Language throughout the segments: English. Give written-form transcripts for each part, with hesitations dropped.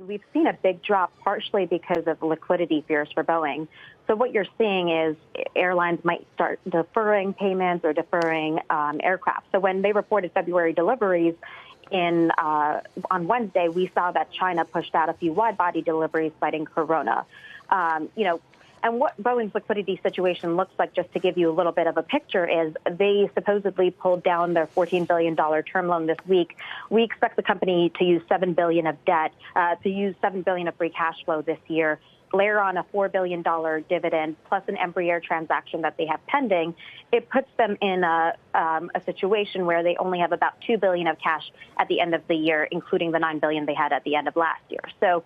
We've seen a big drop partially because of liquidity fears for Boeing. So what you're seeing is airlines might start deferring payments or deferring aircraft. So when they reported February deliveries on Wednesday, we saw that China pushed out a few wide-body deliveries citing Corona. And what Boeing's liquidity situation looks like, just to give you a little bit of a picture, is they supposedly pulled down their $14 billion term loan this week. We expect the company to use $7 billion of debt, to use $7 billion of free cash flow this year, layer on a $4 billion dividend, plus an Embraer transaction that they have pending. It puts them in a situation where they only have about $2 billion of cash at the end of the year, including the $9 billion they had at the end of last year. So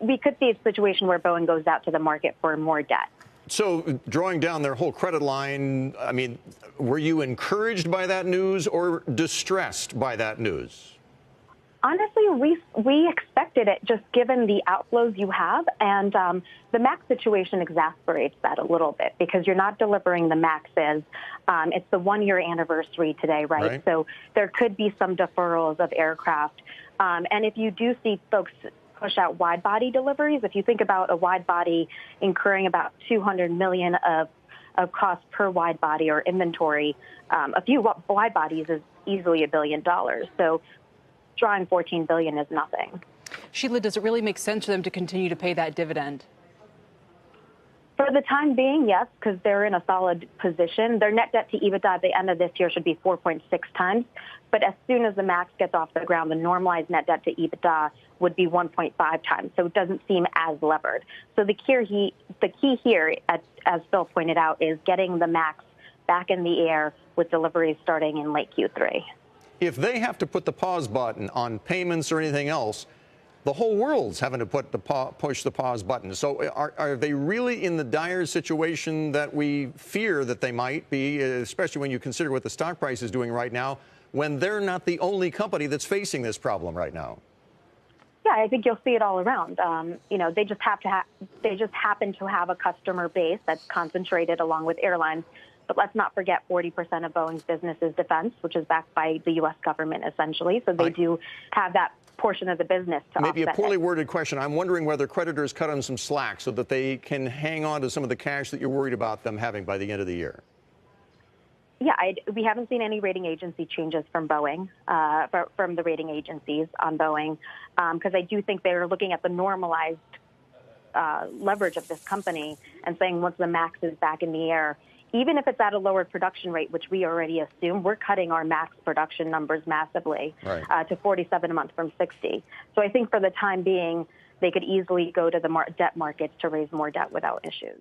we could see a situation where Boeing goes out to the market for more debt. So drawing down their whole credit line, I mean, were you encouraged by that news or distressed by that news? Honestly, we expected it, just given the outflows you have. And the MAX situation exasperates that a little bit because you're not delivering the MAXes. It's the one-year anniversary today, right? So there could be some deferrals of aircraft. And if you do see folks push out wide-body deliveries, if you think about a wide-body incurring about $200 million of cost per wide-body or inventory, a few wide-bodies is easily $1 billion. So drawing $14 billion is nothing. Shelia, does it really make sense for them to continue to pay that dividend? For the time being, yes, because they're in a solid position. Their net debt to EBITDA at the end of this year should be 4.6 times. But as soon as the MAX gets off the ground, the normalized net debt to EBITDA would be 1.5 times. So it doesn't seem as levered. So the key here, as Phil pointed out, is getting the MAX back in the air with deliveries starting in late Q3. If they have to put the pause button on payments or anything else, the whole world's having to push the pause button. So are they really in the dire situation that we fear that they might be, especially when you consider what the stock price is doing right now, when they're not the only company that's facing this problem right now? Yeah, I think you'll see it all around. They just happen to have a customer base that's concentrated along with airlines. But let's not forget 40% of Boeing's business is defense, which is backed by the U.S. government, essentially. So they do have that portion of the business to offset. Maybe a poorly worded question. I'm wondering whether creditors cut them some slack so that they can hang on to some of the cash that you're worried about them having by the end of the year. Yeah, we haven't seen any rating agency changes from Boeing, from the rating agencies on Boeing, because I do think they're looking at the normalized leverage of this company and saying once the MAX is back in the air, even if it's at a lower production rate, which we already assume, we're cutting our MAX production numbers massively to 47 a month from 60. So I think for the time being, they could easily go to the debt markets to raise more debt without issues.